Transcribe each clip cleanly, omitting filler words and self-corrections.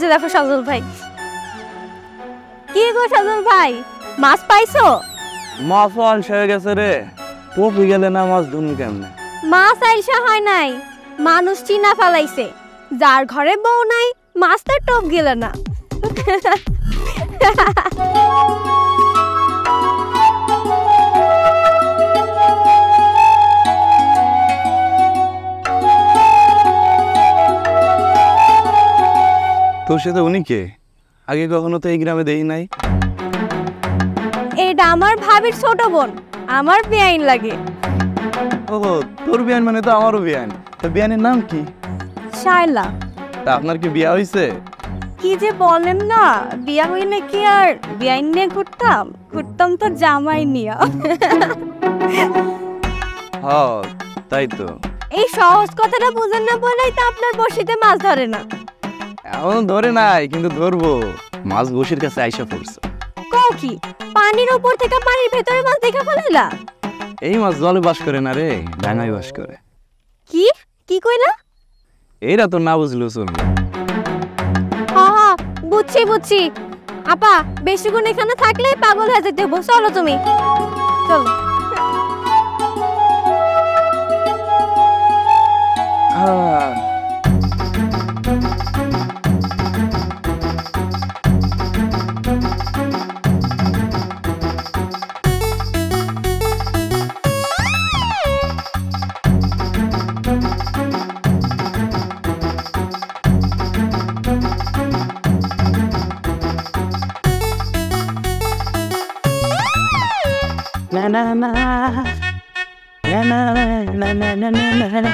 যে দেখো সজল ভাই। কি গো সজল ভাই, মাছ পাইছো? মাছ আলসা হয়ে গেছে রে। পপি গেলে না মাছ ধুন কেমনে? মাছ আলসা হয় নাই, মানুষ চিনা ফেলাইছে। যার ঘরে বউ নাই মাছ তার টোপ গেলে না। তোর সাথে উনি কে? আগে কখনো তো এই গ্রামে দেখি নাই। এটা আমার ভাবির ছোট বোন, আমার বেআইন লাগে। ও তোর বিয়ান মানে তো আমারও বিয়ান। তো বিয়ানের নাম কি? শায়লা। তা আপনার কি বিয়া হইছে? কি যে বলেন না, বিয়া হইলে কি আর বেআইন নিয়ে ঘুরতাম তো জামাই নিয়ে। হ্যাঁ তাই তো। এই সহজ কথাটা বুঝেন না বলেই তো আপনার বড়শিতে মাছ ধরে না। এখন ধরে নাই, কিন্তু ধরবো। মাছ বসির কাছে আইসা পড়ছে। কও কি, পানির উপর থেকে পানির ভেতরে মাছ দেখা ফেলাইলা? এই মাছ জলে বাস করে না রে, ডাঙায় বাস করে। কি কি কইলা? এইটা তো না বুঝলেও চলবে। হ্যাঁ বুঝছি। আপা বেশিক্ষণ এখানে থাকলে পাগল হয়ে যেতে হবো। চলো তুমি, চলো। না না না না না না না না না না।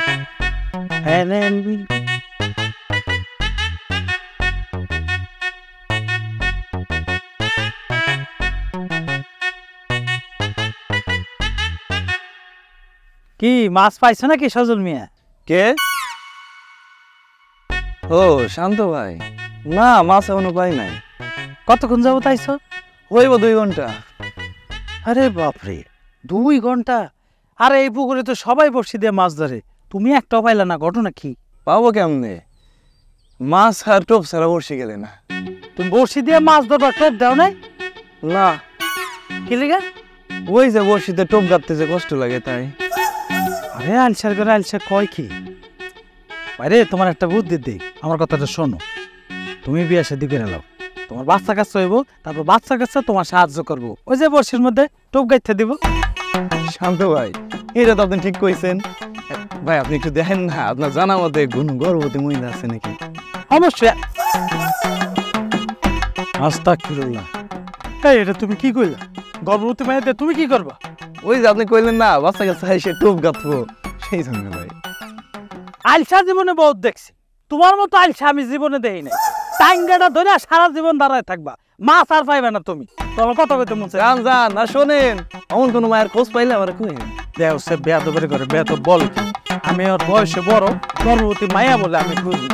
কি মাছ পাইছো নাকি সজল মিয়া? কে? ও শান্ত ভাই। না মাছ এখনো পাই নাই। কতক্ষণ যাবো তাইছো? হইব 2 ঘন্টা। আরে বাপরে, 2 ঘন্টা? আরে এই পুকুরে তো সবাই বড়শি দিয়ে মাছ ধরে, তুমি একটাও পাইলা না, ঘটনা কি? পাবো কেমনে? মাছ আর টোপ ছাড়া বসে গেলে না। তুমি বড়শি দিয়ে মাছ ধরবা, টোপ দাও নাই? না। কি লিগা? ওই যে বড়শিতে টোপ গাঁথতে যে কষ্ট লাগে তাই। আরে আলসার করে আলসার কয় কি? আরে তোমার একটা বুদ্ধি দিই, আমার কথাটা শোনো। তুমি বিয়ে শাদী করে নাও, তোমার বাচ্চা কাচ্চা হইব, তারপর বাচ্চা কাচ্চা তোমার সাহায্য করবো, ওই যে বড়শির মধ্যে টোপ গাইতে দিব। শান্ত ভাই, এটা তো আপনি ঠিক কইছেন। ভাই আপনি একটু দেখেন না, আপনার জানা মতে কোনো গর্ভবতী মহিলা আছে নাকি? অবশ্যই। আস্তাগফিরুল্লাহ। এই এটা তুমি কি কইলা? গর্ভবতী মায়েদের তুমি কি করবা? ওই যে আপনি কইলেন না বাচ্চা কাচ্চা এসে টোপ গাঁথবো, সেই জন্য ভাই। আলসা জীবনে বহুত দেখছি, তোমার মতো আলসা আমি জীবনে দেই নাই। টাঙ্গাটা ধরে সারা জীবন দাঁড়ায় থাকবা, মাছ আর পাইবে না তুমি। তোমার কথা কইতে মন চায়? যান না শোনেন, এমন কোনো মায়ের খোঁজ পাইলে আমার কই। দেও সে বেয়াদবের করে, বেয়াদব বল কি? আমি ওর বয়সে বড়, গর্ভবতী মায়া বলে আমি খুঁজি।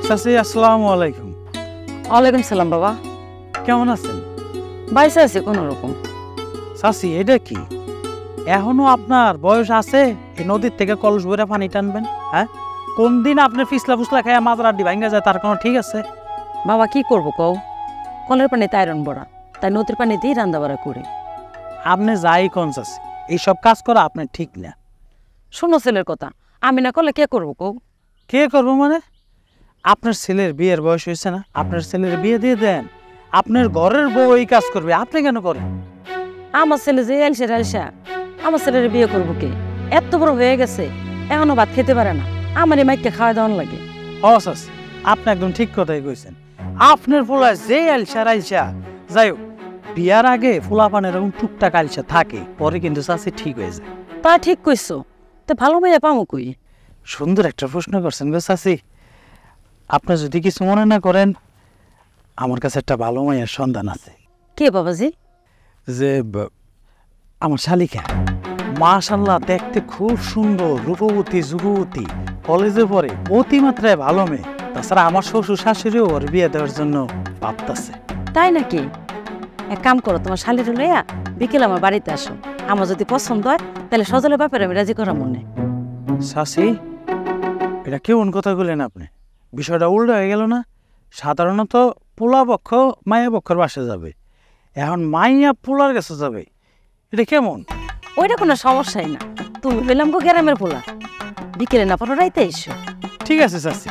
চাচি আসসালামু আলাইকুম। ওয়ালাইকুম সালাম বাবা। কেমন আছেন? বাইসে আছে কোন রকম। চাচি এটা কি, এখনো আপনার বয়স আছে এই নদীর থেকে কলস ভরে পানি টানবেন? হ্যাঁ, কোন দিন আপনি ফিসলা ফুসলা খাইয়া মাথার আড্ডি ভাঙ্গা যায় তার কোনো ঠিক আছে? বাবা কি করব কও, কলের পানিতে আয়রন বড়া, তাই নদীর পানি দিয়ে রান্না বাড়া করি। আপনি যাই কোন চাচি, এইসব কাজ করা আপনার ঠিক না। শোনো ছেলের কথা, আমি না করলে কে করবো কও? কে করবো মানে? আপনার ছেলের বিয়ের বয়স হয়েছে না, আপনার ছেলের বিয়ে দিয়ে দেন। আপনার ঘরের বউ এই কাজ করবে, আপনি কেন করেন? আমার ছেলে যে আলসা, আমার ছেলের বিয়ে করবো কে? এত বড় হয়ে গেছে, এখনো ভাত খেতে পারে না, আমার এই মাইককে খাওয়া দাওয়ান লাগে। চাচি আপনি একদম ঠিক কথাই কইছেন। আপনার পোলা যে আলসা যাই হোক, বিয়ার আগে ফুলাপানের এরকম টুকটাক আলসা থাকে, পরে কিন্তু চাচি ঠিক হয়ে যায়। তা ঠিক কইছো, তো ভালো মেয়ে পামো কই? সুন্দর একটা প্রশ্ন করছেন গো চাচি। আপনি যদি কিছু মনে না করেন, আমার কাছে একটা ভালো মায়ের সন্ধান আছে। কে বাবাজি? যে আমার শালিকা, মাশাআল্লাহ দেখতে খুব সুন্দর, রূপবতী যুবতী, কলেজে পড়ে, অতিমাত্রায় ভালো মেয়ে। তাছাড়া আমার শ্বশুর শাশুড়িও ওর বিয়ে দেওয়ার জন্য ভাবতেছে। তাই নাকি? এক কাম করো, তোমার শালির লইয়া বিকেল আমার বাড়িতে আসো, আমার যদি পছন্দ হয় তাহলে সজলের ব্যাপারে আমি রাজি করা মনে। শাশি এটা কেমন কথা বললেন আপনি? বিষয়টা উল্টো হয়ে গেল না? সাধারণত পোলা পক্ষ মাইয়া পক্ষের বাসে যাবে, এখন মাইয়া পোলার কাছে যাবে, এটা কেমন? ওইটা কোনো সমস্যাই না। তুমি পেলাম গো গ্রামের পোলা, বিকেলে না পড়ো রাইতে এসো। ঠিক আছে চাচি,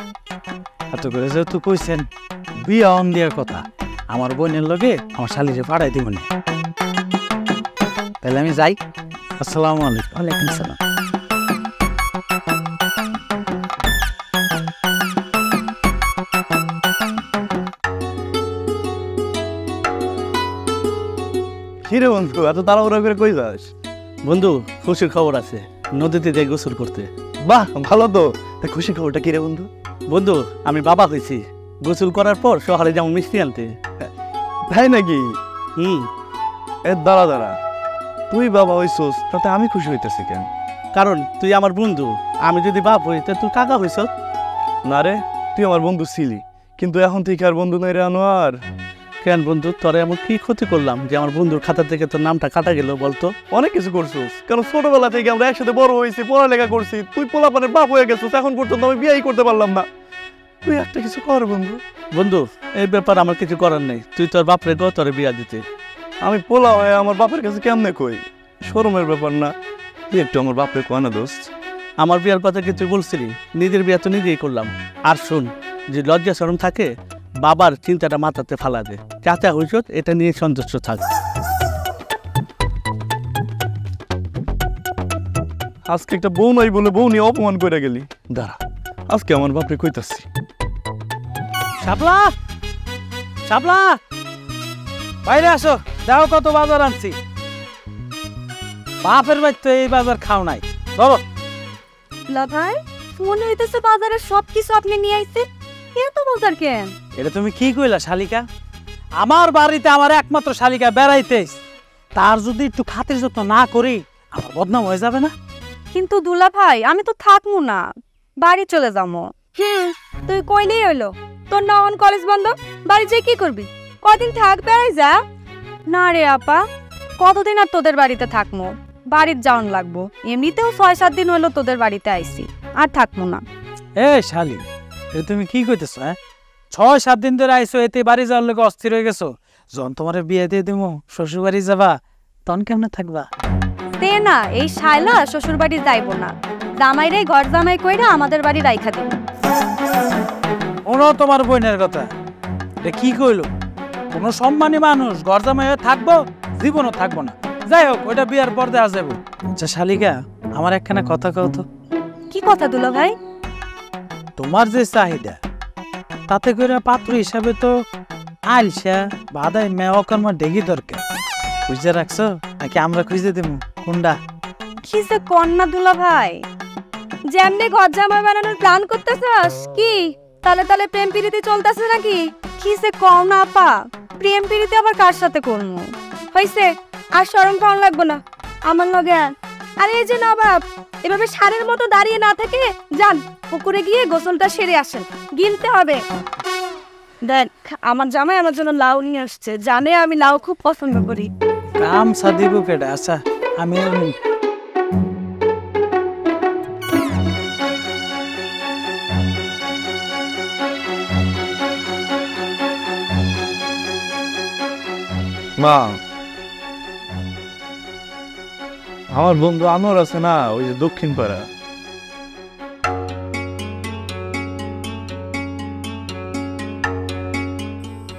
এত করে যেহেতু কইছেন বিয়া অন দেওয়ার কথা, আমার বোনের লগে আমার শালিরে পাঠাই দিব না। তাহলে আমি যাই। আসসালামু আলাইকুম। ওয়ালাইকুম সালাম। কিরে বন্ধু, এত তাড়াহুড়া করে কই যাস? বন্ধু, খুশির খবর আছে, নদীতে যাই গোসল করতে। বাহ, ভালো তো। তা খুশি খবরটা কিরে বন্ধু? বন্ধু, আমি বাবা হয়েছি। গোসল করার পর শহরে যেমন মিষ্টি আনতে। তাই নাকি? হুম। দাঁড়া দাঁড়া, তুই বাবা হইছস তাতে আমি খুশি হইতেছি কেন? কারণ তুই আমার বন্ধু, আমি যদি বাপ হই তা তুই কাকা হইছ। না রে, তুই আমার বন্ধু ছিলি, কিন্তু এখন তুই আর বন্ধু নাই রে আনোয়ার। কেন বন্ধু, তোরে এমন কি ক্ষতি করলাম যে আমার বন্ধুর খাতা থেকে তোর নামটা কাটা গেল বলতো? অনেক কিছু করছিস, কারণ ছোটবেলা থেকে আমরা একসাথে বড় হয়েছি, পড়ালেখা করছি। তুই পোলাপানের বাপ হয়ে গেছিস, এখন পর্যন্ত আমি বিয়েই করতে পারলাম না। তুই একটা কিছু কর বন্ধু। বন্ধু, এই ব্যাপার আমার কিছু করার নেই। তুই তোর বাপরে গো তোরে বিয়া দিতে। আমি পোলা হয়ে আমার বাপের কাছে কেমনে কই? শরমের ব্যাপার না? তুই একটু আমার বাপরে কয় না দোস্ত। আমার বিয়ার কথা কি তুই বলছিলি? নিজের বিয়া তো নিজেই করলাম। আর শোন, যে লজ্জা শরম থাকে বাবার চিন্তাটা মাথাতে ফালা দে। চাচা হইছ এটা নিয়ে সন্তুষ্ট থাক। আজকে একটা বউ নাই বলে বউ নিয়ে অপমান করে গেলি। দাঁড়া, আজকে আমার বাপরে কইতাছি। শাপলা, শাপলা, বাইরে আসো, দেখো কত বাজার আনছি। বাপের বাড়ি তো এই বাজার খাও নাই। বলো ভাই, মনে হইতেছে বাজারের সবকিছু আপনি নিয়ে আইছেন। এত বাজার কেন? এটা তুমি কি কইলা শালিকা? আমার বাড়িতে আমার একমাত্র শালিকা বেড়াইতে, তার যদি একটু খাতির যত্ন না করি আমার বদনাম হয়ে যাবে না? কিন্তু দুলা ভাই, আমি তো থাকবো না, বাড়ি চলে যাবো। তুই কইলেই হইলো, তোর না অন কলেজ বন্ধ, বাড়ি যেয়ে কি করবি? কদিন থাক, বেড়াই যা। না রে আপা, কতদিন আর তোদের বাড়িতে থাকবো? বাড়ির যাওয়ান লাগবো। এমনিতেও 6-7 দিন হইলো তোদের বাড়িতে আইছি, আর থাকবো না। এ শালি, এটা তুমি কি কইতেছো? হ্যাঁ, 6-7 দিন ধরে আইসো, এতে বাড়ি যাওয়ার লোক অস্থির হয়ে গেছো। যখন তোমার বিয়ে দিয়ে দিব শ্বশুর বাড়ি যাবা, তখন কেমনে থাকবা? তে না, এই শাইলা শ্বশুর বাড়ি যাইবো না, জামাইরে ঘর জামাই কইরা আমাদের বাড়ি রাইখা দিব। ওনো তোমার বোনের কথা, এটা কি কইলো? কোন সম্মানী মানুষ ঘর জামাই হয়ে থাকবো? জীবনও থাকবো না। যাই হোক, ওইটা বিয়ার পর দেওয়া যাবো। আচ্ছা শালিকা, আমার একখানা কথা কও তো। কি কথা দুলা ভাই? তোমার যে চাহিদা, তাতে করে পাত্র হিসাবে তো আলসা বাদাই মেয়কর্ম ডেগি দরকার। খুঁজে রাখছো নাকি আমরা খুঁজে দেবো? কোনটা? কি যে কন্যা দুলা ভাই, যেমনি ঘর জামাই বানানোর প্ল্যান করতেছস কি? তালে তালে প্রেম প্রীতি চলতেছে নাকি? কি যে কও না আপা, প্রেম প্রীতি আবার কার সাথে করবো? হইছে, আর শরম পাওয়া লাগবো না আমার লগে। আরে এই যে নবাব, এভাবে সারের মতো দাঁড়িয়ে না থেকে যান, পুকুরে গিয়ে গোসলটা সেরে আসেন, গিলতে হবে। দেখ, আমার জামাই আমার জন্য লাউ নিয়ে আসছে, জানে আমি লাউ খুব পছন্দ করি। কাম সাদিব কেডা? আচ্ছা আমি মা, আমার বন্ধু আনোয়ার আছে না, ওই যে দক্ষিণ পাড়া,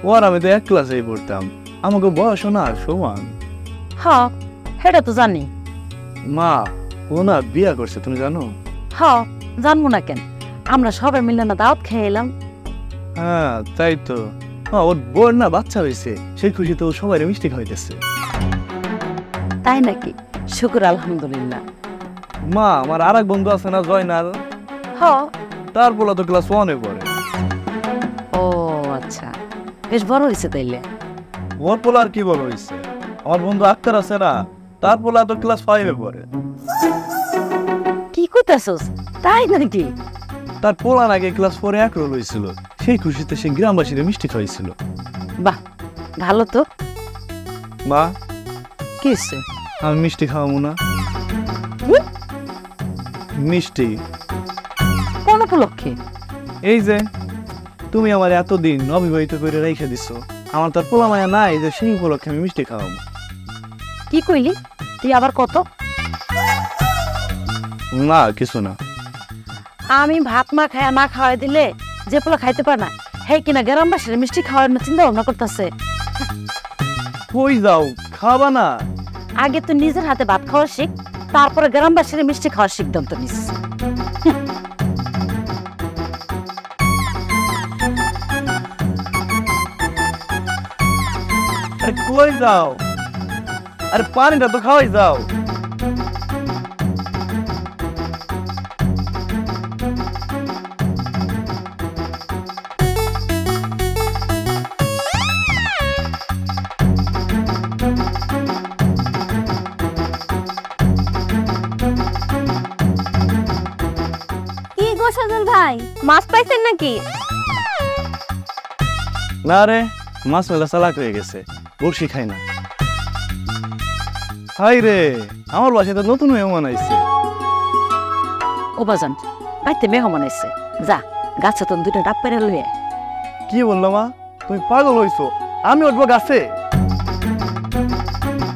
ওর আমি তো এক ক্লাসেই পড়তাম, আমাকে বয়স না সমান। হ্যাঁ, সেটা তো জানি। মা, ও না বিয়া করছে, তুমি জানো? হ্যাঁ, জানবো না কেন? আমরা সবাই মিলে না দাওয়াত খেয়ে এলাম। হ্যাঁ তাই তো। ওর বোর না বাচ্চা হয়েছে, সেই খুশিতে ও সবাই মিষ্টি খাইতেছে। তাই নাকি? শুকুর আলহামদুলিল্লাহ। মা, আমার আর এক বন্ধু আছে না, জয়নাল, হ্যাঁ। তার পোলা তো ক্লাস 1-এ পড়ে। ও আচ্ছা, বেশ বড় হয়েছে তাইলে। ওর পোলা আর কি বড় হয়েছে? আমার বন্ধু আক্তার আছে না, তার পোলা তো ক্লাস 5-এ পড়ে। কি কইতাছস? তাই নাকি? তার পোলা নাকি ক্লাস 4-এ একরোল হয়েছিল, সেই খুশিতে সে গ্রামবাসীরা মিষ্টি খাইছিল। বাহ, ভালো তো। মা, কি হচ্ছে? আমি মিষ্টি খাওয়াবো না। মিষ্টি কোন উপলক্ষে? এই যে তুমি আমার এতদিন অবিবাহিত করে রেখে দিছো, আমার তো আর পোলা মায়া নাই যে সেই উপলক্ষে আমি মিষ্টি খাওয়াবো। কি কইলি তুই আবার কত? না কিছু না। আমি ভাত মা খায় না খাওয়াই দিলে যে পোলা খাইতে পারে না হে কিনা গ্রামবাসীর মিষ্টি খাওয়ানোর চিন্তা ভাবনা করতেছে। কই যাও, খাবা না? আগে তো নিজের হাতে ভাত খাওয়া শিখ, তারপরে গ্রামবাসীর মিষ্টি খাওয়ার সিদ্ধান্ত নিস। আরে কই যাও? আরে পানিটা তো খাওয়াই যাও। কি গো সজল ভাই, মাছ পাইছেন নাকি? না রে, মাছ মেলা চালাক হয়ে গেছে, বড়শি খাই না। হাই রে, আমার বাসায় তো নতুন মেহমান আইছে। ও বাজান, বাইতে মেহমান আইছে, যা গাছে তো দুইটা ডাব পেরে লইয়ে। কি বললো মা, তুমি পাগল হইছো? আমি উঠবো গাছে?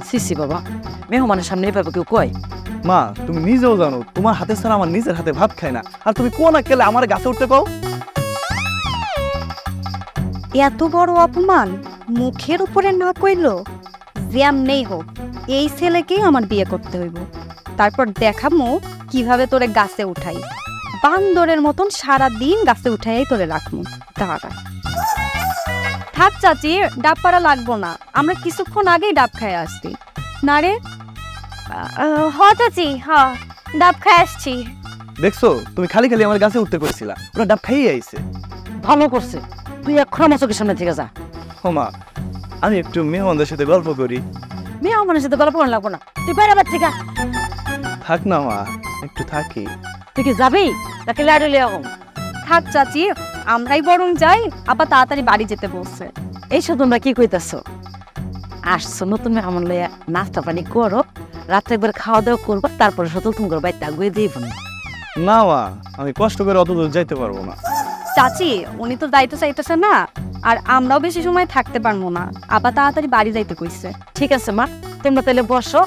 সিসি বাবা, মেহমানের সামনে এভাবে কেউ কয়? মা তুমি নিজেও জানো তোমার হাতে ছাড়া আমার নিজের হাতে ভাত খায় না, আর তুমি কোন আক্কেলে আমার গাছে উঠতে কও? এত বড় অপমান মুখের উপরে না কইলো? যেমনেই হোক এই ছেলেকেই আমার বিয়ে করতে হইব, তারপর দেখামো কিভাবে তোরে গাছে উঠাই। বান্দরের মতন সারা দিন গাছে উঠাই তোরে রাখবো। দাঁড়া থাক চাচি, ডাব পাড়া লাগবো না, আমরা কিছুক্ষণ আগেই ডাব খাই আসছি। না রে? হ চাচি, হ ডাব খাই আসছি। দেখছো তুমি খালি খালি আমার গাছে উঠতে কইছিলা, ওরা ডাব খাইয়ে আইছে। ভালো করছে, তুই এখন আমার চোখের সামনে থেকে যা। ও মা, আমি একটু মেহমানদের সাথে গল্প করি। মেহমানের সাথে গল্প করা লাগবো না, তুই বাইরে বার থেকে। থাক না মা, একটু থাকি। তুই কি যাবি তাকে লাড়ি লিয়ে এখন? থাক চাচি, আমরাই বরং যাই, আবার তাড়াতাড়ি বাড়ি যেতে বলছে। এইসব তোমরা কি কইতাছো? আসছো নতুন মেহমান লইয়া, নাস্তা পানি করো, রাত্রে একবার খাওয়া দাওয়া করবো, তারপরে সতল তোমার বাড়িতে আগুয়ে দিয়ে ফোন। না মা, আমি কষ্ট করে অত দূর যাইতে পারবো না। চাচি উনি তো যাইতে চাইতেছে না, আর আমরাও বেশি সময় থাকতে পারবো না, আবার তাড়াতাড়ি বাড়ি যাইতে কইছে। ঠিক আছে মা, তোমরা তাহলে বসো,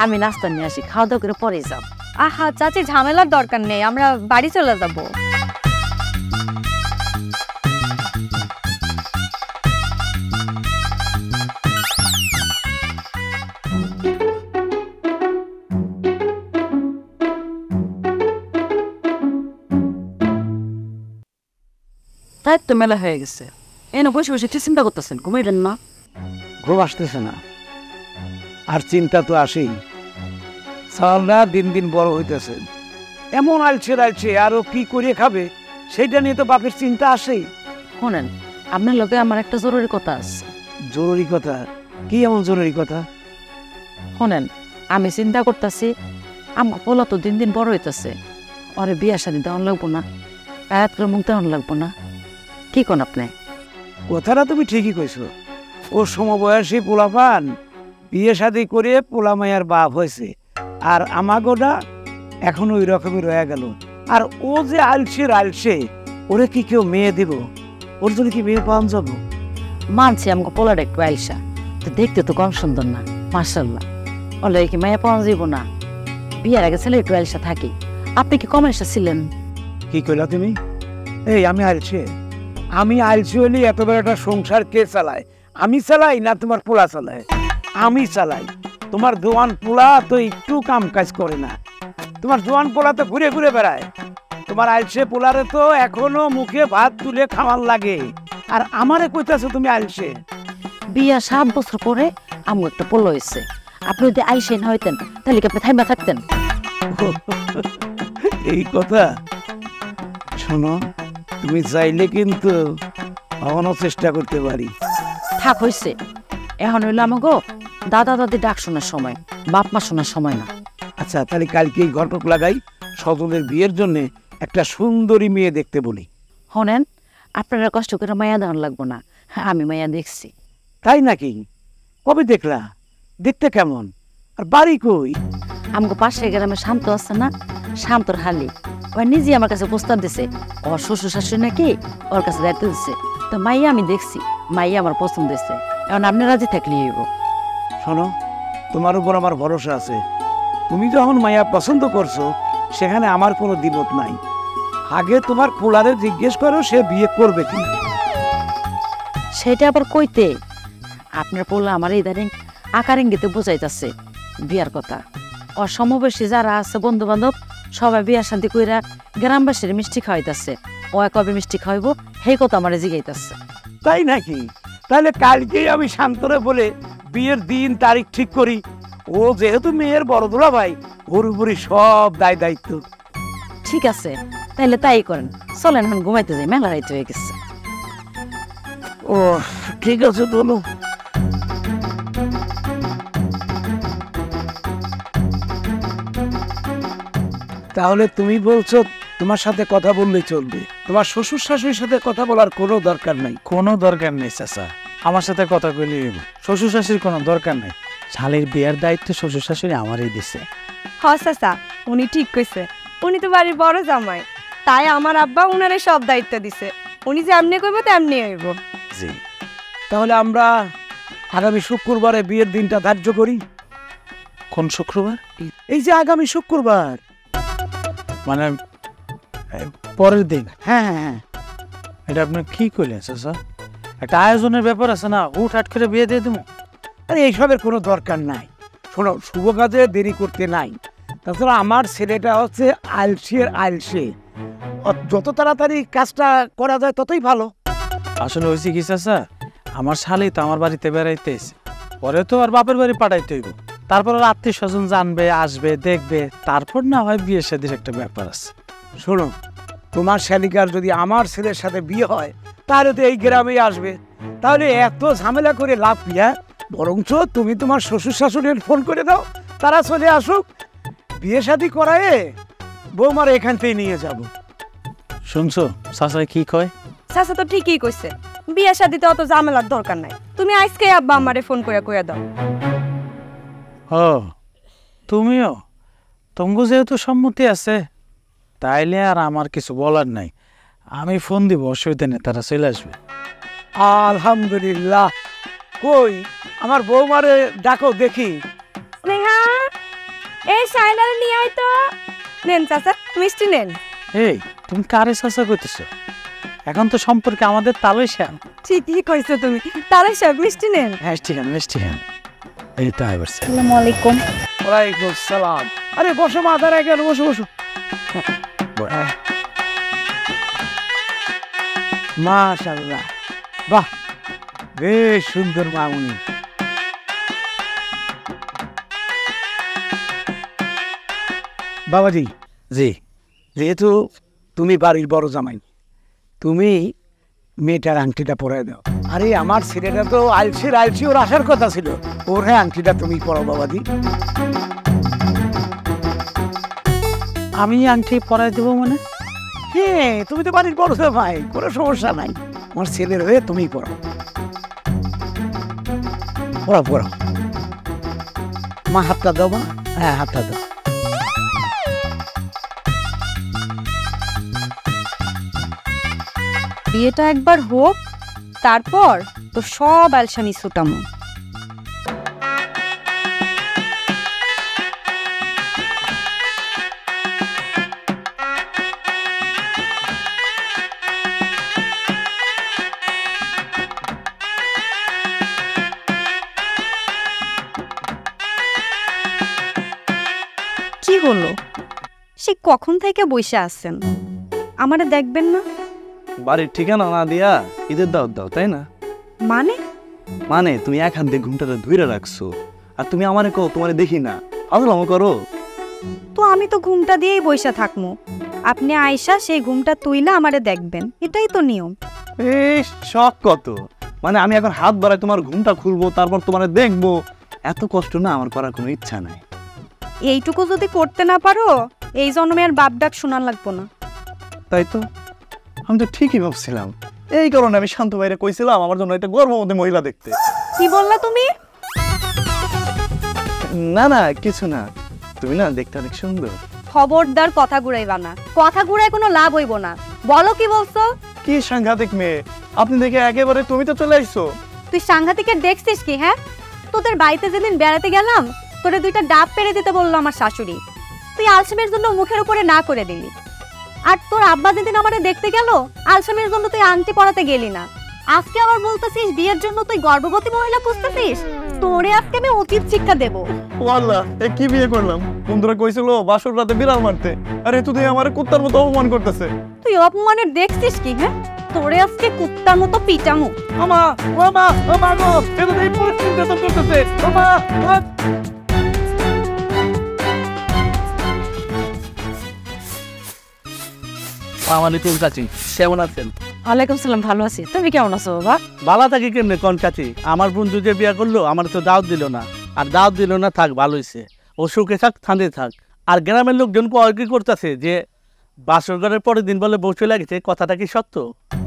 আমি নাস্তা নিয়ে আসি, খাওয়া দাওয়া করে পরে যাও। আহা চাচি, ঝামেলার দরকার নেই, আমরা বাড়ি চলে যাব। তাই তো মেলা হয়ে গেছে, এনে বসে বসে ঠিক চিন্তা করতেছেন, ঘুমাইবেন না? ঘুম আসতেছে না, আর চিন্তা তো আসেই। সালরা দিন দিন বড় হইতেছে, এমন আলছে আরো কি করে খাবে সেটা নিয়ে তো বাপের চিন্তা আসেই। শোনেন, আপনার লগে আমার একটা জরুরি কথা আছে। জরুরি কথা? কি এমন জরুরি কথা? শোনেন, আমি চিন্তা করতেছি আমার পোলা তো দিন দিন বড় হইতেছে, ওরে বিয়া শাদি দেওয়ান লাগবো না, আয়াত করে মুখ দেওয়ান লাগবো না, কি কোন আপনি? কথাটা তুমি ঠিকই কইছো, ও সমবয়সী পোলাপান বিয়ে শাদি করে পোলা মায়ার বাপ হয়েছে, আর আমাগোটা এখন ওই রকমই রয়ে গেল। আর ও যে আলছে, ওরে কি কেউ মেয়ে দিব? ওর জন্য কি মেয়ে পাওয়া যাবো? মানছি আমাকে পোলাটা একটু আইসা, তো দেখতে তো কম সুন্দর না, মার্শাল্লাহ, ওলে কি মায়া পাওয়া যাব না? বিয়ার আগে ছেলে একটু আইসা থাকি, আপনি কি কম আইসা ছিলেন? কি কইলা তুমি? এই আমি আলছি হইলে এত বড় একটা সংসার কে চালায়? আমি চালাই না তোমার পোলা চালায়? আমি চালাই। তোমার জোয়ান পোলা তো একটু কাম কাজ করে না, তোমার জোয়ান পোলা তো ঘুরে ঘুরে বেড়ায়। তোমার আলসে পোলারে তো এখনো মুখে ভাত তুলে খাওয়ার লাগে, আর আমারে কইতাছো তুমি আলসে? বিয়া 7 বছর পরে আমার একটা পোলা হয়েছে, আপনি যদি আইসেন হইতেন তাহলে কি আপনি থাইমা থাকতেন? এই কথা শোনো, তুমি চাইলে কিন্তু এখনো চেষ্টা করতে পারি। থাক হইছে, এখন হইলো আমাগো দাদা দাদি ডাক শোনার সময়, বাপ মা শোনার সময় না। আচ্ছা তাহলে কালকে ঘটক লাগাই, সজলের বিয়ের জন্য একটা সুন্দরী মেয়ে দেখতে বলি। শোনেন, আপনারা কষ্ট করে মায়া দেওয়ান লাগবো না, আমি মায়া দেখছি। তাই নাকি? কবে দেখলা? দেখতে কেমন? আর বাড়ি কই? আমাকে পাশে গ্রামে শান্ত আছে না, শান্তর হালি, ওর নিজে আমার কাছে প্রস্তাব দিছে, ওর শ্বশুর শাশুড়ি নাকি ওর কাছে দায়িত্ব দিচ্ছে। তো মাইয়া আমি দেখছি, মাইয়া আমার পছন্দ হয়েছে, এখন আপনি রাজি থাকলে হইব। শোনো, তোমার উপর আমার ভরসা আছে। তুমি যখন মাইয়া পছন্দ করছো, সেখানে আমার কোনো দ্বিমত নাই। আগে তোমার পোলারে জিজ্ঞেস করো সে বিয়ে করবে কি। সেটা আবার কইতে? আপনার পোলা আমার ইদানিং আকার ইঙ্গিতে বোঝাইতেছে বিয়ার কথা। ওর সমবয়সী যারা আছে বন্ধু বান্ধব সবাই বিয়া শান্তি কইরা গ্রামবাসীর মিষ্টি খাওয়াইতেছে। ও কবে মিষ্টি খাওয়াইব সেই কথা আমার জিগাইতেছে। তাই নাকি? তাহলে কালকেই আমি শান্তরে বলে বিয়ের দিন তারিখ ঠিক করি। ও যেহেতু মেয়ের বড় দুলা ভাই, ওর উপরই সব দায় দায়িত্ব। ঠিক আছে, তাইলে তাই করেন। চলেন এখন ঘুমাইতে যাই, মেলা রাইতে হয়ে গেছে। ও ঠিক আছে, বলো। তাহলে তুমি বলছো তোমার সাথে কথা বললেই চলবে, তোমার শ্বশুর শাশুড়ির সাথে কথা বলার কোনো দরকার নাই? কোনো দরকার নেই চাচা, আমার সাথে কথা কইলে হইব। শ্বশুর শাশুড়ির কোনো দরকার নেই। শালির বিয়ার দায়িত্ব শ্বশুর শাশুড়ি আমারই দিছে। হ চাচা, উনি ঠিক কইছে। উনি তো বাড়ির বড় জামাই, তাই আমার আব্বা উনারে সব দায়িত্ব দিছে। উনি যেমনি কইব তেমনি হইব। জি। তাহলে আমরা আগামী শুক্রবারে বিয়ের দিনটা ধার্য করি। কোন শুক্রবার? এই যে আগামী শুক্রবার। মানে পরের দিন? হ্যাঁ হ্যাঁ হ্যাঁ। এটা আপনি কি কইলেন চাচা? একটা আয়োজনের ব্যাপার আছে না, হুট হাট করে বিয়ে দিয়ে দেবো? আরে এইসবের কোনো দরকার নাই। শোনো, শুভ কাজে দেরি করতে নাই। তাছাড়া আমার ছেলেটা হচ্ছে আলসে। যত তাড়াতাড়ি কাজটা করা যায় ততই ভালো। আসলে হয়েছে কি চাচা, আমার শালি তো আমার বাড়িতে বেড়াইতে এসে, পরে তো আর বাপের বাড়ি পাঠাইতে হইব। তারপর আর আত্মীয় স্বজন জানবে, আসবে, দেখবে, তারপর না হয় বিয়ে শাদীর একটা ব্যাপার আছে। শোনো, তোমার শালিকার যদি আমার ছেলের সাথে বিয়ে হয়, তাহলে তো এই গ্রামেই আসবে। তাহলে এত ঝামেলা করে লাভ কি? হ্যাঁ, বরঞ্চ তুমি তোমার শ্বশুর শাশুড়ির ফোন করে দাও, তারা চলে আসুক, বিয়ে শাদী করায় বৌমার এখান থেকে নিয়ে যাব। শুনছো চাচা কি কয়? চাচা তো ঠিকই কইছে, বিয়ে শাদিতে অত ঝামেলার দরকার নাই। তুমি আজকে আব্বা আমারে ফোন করে কইয়া দাও। ও তুমিও? তোমাকে যেহেতু সম্মতি আছে, তাইলে আর আমার কিছু বলার নাই। আমি ফোন দিব, অসুবিধা নেই, তারা চলে আসবে। আলহামদুলিল্লাহ। কই আমার বৌমারে ডাকো দেখি। স্নেহা, এই শাইনারে নিয়ে আয় তো। নেন চাচা, মিষ্টি নেন। এই তুমি কারে চাচা করতেছো? এখন তো সম্পর্কে আমাদের তালই শ্যাম। ঠিকই কইছো তুমি। তাহলে সব মিষ্টি নেন। হ্যাঁ ঠিক আছে, মিষ্টি হ্যাঁ। এই তো এবার আসসালামু আলাইকুম। ওয়ালাইকুম সালাম। আরে বসো, মা দাঁড়ায় গেল, বসো বসো। মাশাআল্লাহ, বাহ, বেশ সুন্দর মামুনি। বাবাজি, জি। যেহেতু তুমি বাড়ির বড় জামাই, তুমি মেয়েটার আংটিটা পরাই দাও। আরে আমার ছেলেটা তো আলসি, ওর আসার কথা ছিল। ওর হ্যাঁ আংটিটা তুমি পরাও বাবাজি। আমি আংটি পরাই দেবো মানে? হ্যাঁ, তুমি তো বাড়ির বড় জামাই, কোনো সমস্যা নাই। আমার ছেলের হয়ে তুমি পড়াও, পড়াও। মা হাতটা দাও। মা, হ্যাঁ হাতটা দাও। বিয়েটা একবার হোক, তারপর তো সব আলসামি ছুটামো। কি হলো? সে কখন থেকে বসে আছেন, আমারে দেখবেন না? বাড়ির ঠিকানা না দিয়া ঈদের দাওয়াত দাও, তাই না? মানে তুমি এখান থেকে ঘুমটাটা ধুইরা রাখছো, আর তুমি আমারে কও তোমারে দেখি না, ফাজলামো করো। তো আমি তো ঘুমটা দিয়েই বসে থাকবো, আপনি আয়সা সেই ঘুমটা তুইলা আমারে দেখবেন, এটাই তো নিয়ম। বেশ শখ কত, মানে আমি এখন হাত বাড়াই তোমার ঘুমটা খুলবো, তারপর তোমারে দেখবো, এত কষ্ট না আমার করার কোনো ইচ্ছা নাই। এইটুকু যদি করতে না পারো, এই জন্মে আর বাপ ডাক শোনা লাগবো না। তাই তো, আমি তো ঠিকই ভাবছিলাম। এই কারণে আমি শান্ত ভাইরে কইছিলাম আমার জন্য একটা গর্ভবতী মহিলা দেখতে। কি বললা তুমি? না না কিছু না, তুমি না দেখতে অনেক সুন্দর। খবরদার কথা ঘুরাইবা না, কথা ঘুরায় কোনো লাভ হইব না। বলো কি বলছো? কি সাংঘাতিক মেয়ে আপনি, দেখে একেবারে তুমি তো চলে আসছো। তুই সাংঘাতিকের দেখছিস কি? হ্যাঁ, তোদের বাড়িতে যেদিন বেড়াতে গেলাম তোরে 2টা ডাব পেরে দিতে বললো আমার শাশুড়ি, তুই আলসামের জন্য মুখের উপরে না করে দিলি। আর তোর আব্বা যেদিন আমারে দেখতে গেল আলসামের জন্য তুই আংটি পরাতে গেলি না। আজকে আবার বলতেছিস বিয়ের জন্য তুই গর্ভবতী মহিলা খুঁজতেছিস। তোরে আজকে আমি উচিত শিক্ষা দেবো। ও আল্লাহ, এ কি বিয়ে করলাম? বন্ধুরা কইছিল বাসর রাতে বিড়াল মারতে, আরে তুই আমার কুত্তার মতো অপমান করতেছে। তুই অপমানের দেখছিস কি? হ্যাঁ, তোরে আজকে কুত্তার মতো পিটামু। আমা আমা আমা গো, এটা এই পরিস্থিতি তো করতেছে। আমা আসসালামাইকুম চাচি, কেমন আছেন? ওয়ালাইকুম সালাম, ভালো আছি। তুমি কেমন আছো বাবা? বালা থাকি কেমনে কোন চাচি? আমার বন্ধু যে বিয়া করলো আমার তো দাওয়াত দিল না, আর দাওয়াত দিল না থাক, ভালো হয়েছে। ও সুখে থাক, ঠান্ডে থাক। আর গ্রামের লোকজন কি করতেছে যে বাসর ঘরের পরের দিন বলে বউ চলে গেছে, কথাটা কি সত্য?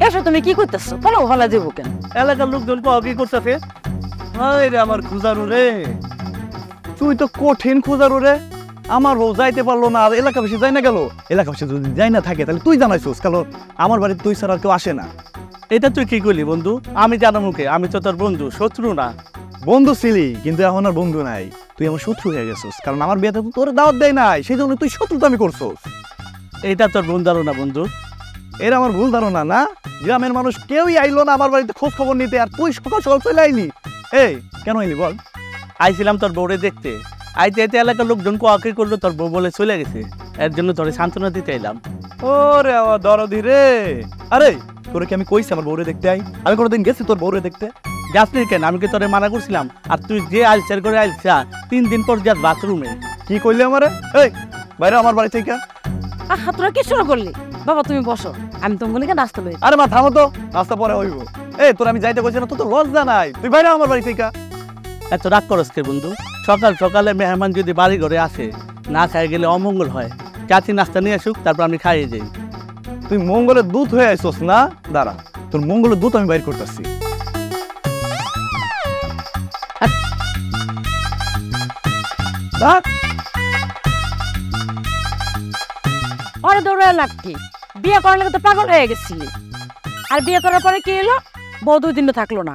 এসো, তুমি কি করতেছো? বলো, হলা যাবো কেন? এলাকার লোকজন কি করতেছে? হায় রে আমার খুজারু রে, তুই তো কঠিন খুজারু রে। আমার বউ যাইতে পারলো না, আর এলাকাবাসী যাই না গেল। এলাকাবাসী যদি যাই না থাকে তাহলে তুই জানাইছিস, কারণ আমার বাড়িতে তুই ছাড়া আর কেউ আসে না। এটা তুই কি করলি বন্ধু? আমি জানা মুখে, আমি তো তোর বন্ধু, শত্রু না। বন্ধু ছিলি, কিন্তু এখন আর বন্ধু নাই, তুই আমার শত্রু হয়ে গেছিস। কারণ আমার বিয়েতে তো তোর দাওয়াত দেয় নাই, সেই জন্য তুই শত্রুতা আমি করছিস। এটা তোর ভুল ধারণা বন্ধু। এর আমার ভুল ধারণা না? গ্রামের মানুষ কেউই আইলো না আমার বাড়িতে খোঁজ খবর নিতে, আর তুই সকাল সকাল চলে আইলি। এই কেন আইলি বল? আইছিলাম তোর বউরে দেখতে, আইতে আইতে এলাকার লোকজন কি করলো, তোর বউ বলে চলে গেছে, এর জন্য তোরে সান্ত্বনা দিতে এলাম। ওরে আমার দরদি রে, আরে তোরে কি আমি কইছি আমার বউরে দেখতে আই? আমি কোনোদিন গেছি তোর বউরে দেখতে? যাসনি কেন? আমি কি তোরে মানা করছিলাম? আর তুই যে আলসার করে আইসা 3 দিন পর যাস বাথরুমে। কি কইলি আমারে? এই বাইরে আমার বাড়ি থেকে। আহা, তোরা কি শুরু করলি? বাবা তুমি বসো, আমি তোমার লিখে নাস্তা লই। আরে মা থামো তো, নাস্তা পরে হইব। এই তোর আমি যাইতে কইছি না, তোর তো লজ্জা নাই? তুই বাইরে আমার বাড়ি থেকে। এত রাগ করস কে বন্ধু? সকাল সকালে মেহমান যদি বাড়ি ঘরে আসে, না খাই গেলে অমঙ্গল হয়। চাচি নাস্তা নিয়ে আসুক, তারপর আমি খাইয়ে যাই। তুই মঙ্গলের দূত হয়ে আইসস না? দাঁড়া, তোর মঙ্গলের দূত আমি বাইর করতেছি। ওরে দৌড়ে লাগ কি? বিয়ে করার লাগে তো পাগল হয়ে গেছিলি। আর বিয়ে করার পরে কি হলো? বউ 2 দিনও থাকলো না।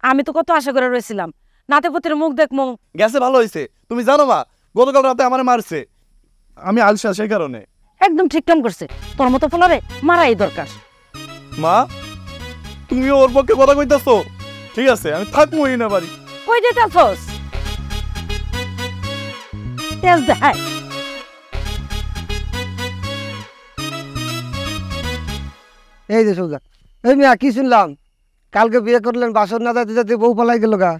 আমি তো কত আশা করে রয়েছিলাম, নাতে পুতির মুখ দেখমু। গেছে ভালো হয়েছে। তুমি জানো মা, গতকাল রাতে আমারে মারছে, আমি আলসা সেই কারণে। একদম ঠিক কাম করছে। তোর মতো ফলারে মারাই দরকার। মা তুমিও ওর পক্ষে কথা কইতাছো? ঠিক আছে, আমি থাকবোই না বাড়ি। কই যেতেছস? তেজ দেখায়। এই যে সৌদা, এই মিয়া কি শুনলাম? কালকে বিয়ে করলেন, বাসর না যাতে যাতে বউ পালাই গেল গা।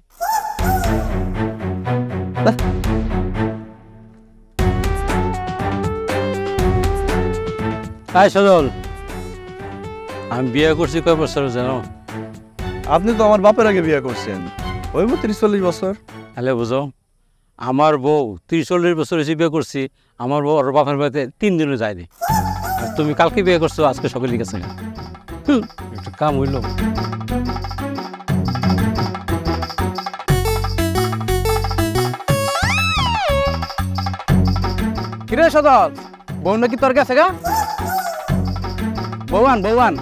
সজল, আমি বিয়ে করছি কয় বছর জানো? আপনি তো আমার বাপের আগে বিয়ে করছেন, ওই 30-40 বছর। তাহলে বুঝো, আমার বউ 30-40 বছর এসে বিয়ে করছি, আমার বউ ওর বাপের বাড়িতে 3 দিনও যায়নি। আর তুমি কালকে বিয়ে করছো, আজকে সকালে গেছে না, একটু কাম হইল। কিরে সদল, বউ নাকি তোর কাছে গা? বৌয়ান বৌয়ান।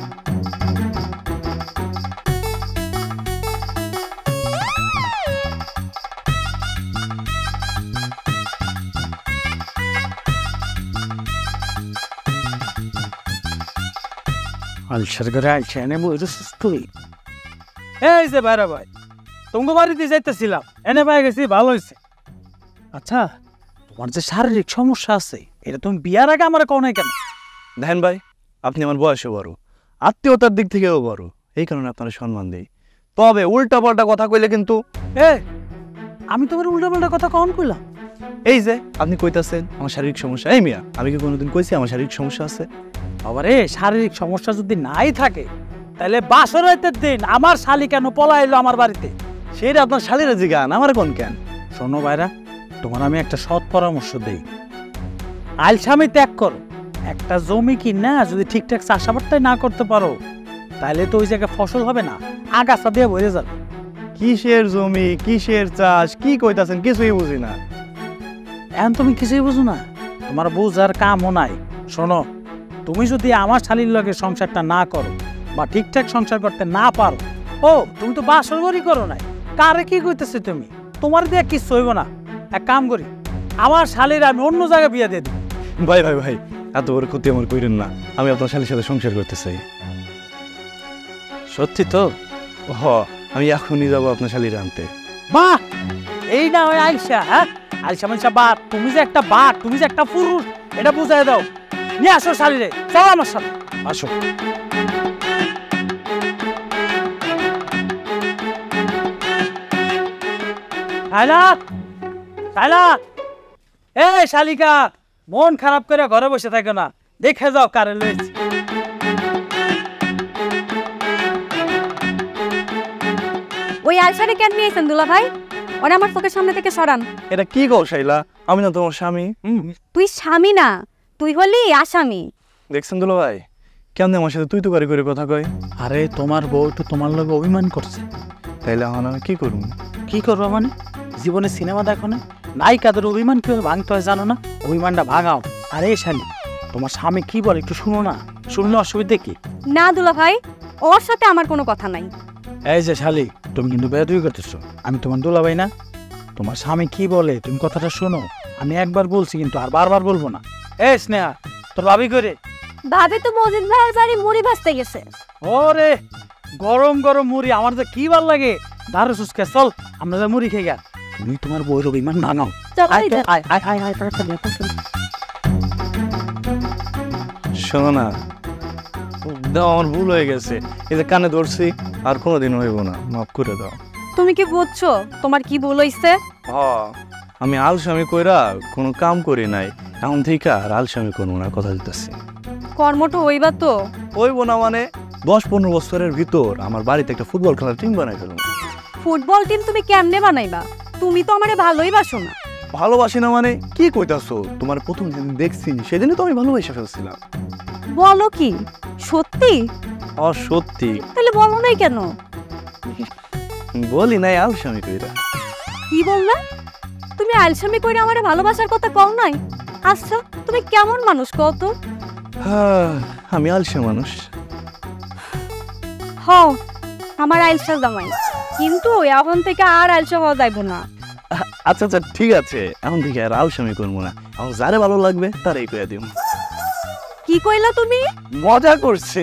আলসার করে আলসা এনে বই তুই। এই যে বাইরে ভাই, তোমাকে বাড়িতে যাইতেছিলাম, এনে পাই গেছি, ভালো হয়েছে। আচ্ছা, তোমার যে শারীরিক সমস্যা আছে, এটা তুমি বিয়ার আগে আমার কও নাই কেন? দেখেন ভাই, আপনি আমার বয়সে বড়, আত্মীয়তার দিক থেকেও বড়, এই কারণে আপনারা সম্মান দেই। তবে উল্টা পাল্টা কথা কইলে কিন্তু। আমি তোমার উল্টা পাল্টা কথা কখন কইলাম? এই যে আপনি কইতাছেন আমার শারীরিক সমস্যা, এই মিয়া আমি কি কোনোদিন কইছি আমার শারীরিক সমস্যা আছে? বাবারে, শারীরিক সমস্যা যদি নাই থাকে তাহলে বাসর রাতের দিন আমার শালি কেন পলাইলো আমার বাড়িতে? সেটা আপনার শালীরা জিগান, আমার কোন কেন? শোনো ভাইরা, তোমার আমি একটা সৎ পরামর্শ দেই। আলসামি ত্যাগ করো। একটা জমি কিনা যদি ঠিকঠাক চাষাবাদটাই না করতে পারো, তাহলে তো ওই জায়গায় ফসল হবে না, আগাছা দিয়ে ভরে যাবে। কিসের জমি, কিসের চাষ, কি কইতাছেন কিছুই বুঝি না। এখন তুমি কিছুই বুঝো না? তোমার বুঝার কামও নাই। শোনো, তুমি যদি আমার শালির লগে সংসারটা না করো বা ঠিকঠাক সংসার করতে না পারো, ও তুমি তো বাসর ঘরই করো নাই, কারে কি কইতেছো তুমি? তোমার দিয়ে কিচ্ছু হইব না। এক কাম করি, আমার শালির আমি অন্য জায়গায় বিয়ে দিয়ে দিব। ভাই ভাই ভাই, এত বড় ক্ষতি আমার কইরেন না। আমি আপনার শালির সাথে সংসার করতে চাই। সত্যি তো? হ, আমি এখনই যাবো আপনার শালির আনতে। বাহ, এই না ওই আইসা, হ্যাঁ আইসা মাইসা বাপ, তুমি যে একটা বাপ, তুমি যে একটা পুরুষ, এটা বুঝাই দাও। নিয়ে আসো শালিরে, চলো আমার সাথে আসো। শাইলাত, শাইলাত, এই শালিকা, মন খারাপ করে ঘরে বসে থাকো না, দেখে যাও কারে লয়েছি। ওই আলসারে কেন নিয়েছেন দুলা ভাই? ওরা আমার চোখের সামনে থেকে সরান। এটা কি গো শাইলা? আমি না তোমার স্বামী। তুই স্বামী না, তুই হলি আসামি। দেখছেন দুলা ভাই কেমন আমার সাথে তুই তো করে কথা কয়? আরে তোমার বউ তো তোমার লগে অভিমান করছে। তাইলে এখন আমি কি করবো? কি করবো মানে? জীবনে সিনেমা দেখো না, নায়িকাদের অভিমান কিভাবে ভাঙতে হয় জানো না? অভিমানটা ভাঙাও। আরে শালি, তোমার স্বামী কি বলে একটু শুনো না, শুনলে অসুবিধে কি? না দুলা ভাই, ওর সাথে আমার কোনো কথা নাই। এই যে শালি, তুমি কিন্তু বেয়াদবি করতেছো। আমি তোমার দুলাভাই না? তোমার স্বামী কি বলে তুমি কথাটা শোনো। আমি একবার বলছি কিন্তু আর বারবার বলবো না। এই স্নেহা, তোর ভাবি করে? ভাবি তো মজিদ ভাইয়ের বাড়ি মুড়ি ভাজতে গেছে। ওরে, গরম গরম মুড়ি আমার যে কি ভাল লাগে। দারু সুস্কে, চল আমরা যা মুড়ি খেয়ে গা। তুমি তোমার বউয়ের অভিমান ভাঙাও। শোনো না, দাও, আমার ভুল হয়ে গেছে। এই যে কানে ধরছি, আর কোনোদিন হইব না, মাফ করে দাও। তুমি কি বুঝছো তোমার কি ভুল হইছে? আমি আলসামি কইরা কোনো কাম করি নাই, এখন থেকে আর আলসামি করবো না, কথা দিতেছি। কর্মটা হইবা তো? হইব না মানে 10-15 বছরের ভিতর আমার বাড়িতে একটা ফুটবল খেলার টিম বানাই ফেলবো। ফুটবল টিম তুমি কেমনে বানাইবা? তুমি তো আমারে ভালোই বাসো না। ভালোবাসি না মানে কি কইতাছো? তোমার প্রথম যেদিন দেখছি সেদিনই তো আমি ভালোবাসা ফেলছিলাম। বলো কি সত্যি? সত্যি। তাহলে বলো নাই কেন? বলি নাই, আলসামি কইরা। কি বললা? তুমি আলসামি কইরা আমারে ভালোবাসার কথা কও নাই? আচ্ছা তুমি কেমন মানুষ কও তো? আমি আলসা মানুষ। হও, আমার আলসা জামাই, কিন্তু এখন থেকে আর আলসা হওয়া যাইব না। আচ্ছা আচ্ছা ঠিক আছে, এখন থেকে আর আলসামি করবো না। এখন যারে ভালো লাগবে তারাই কইয়া দিও। কি কইলা তুমি? মজা করছি।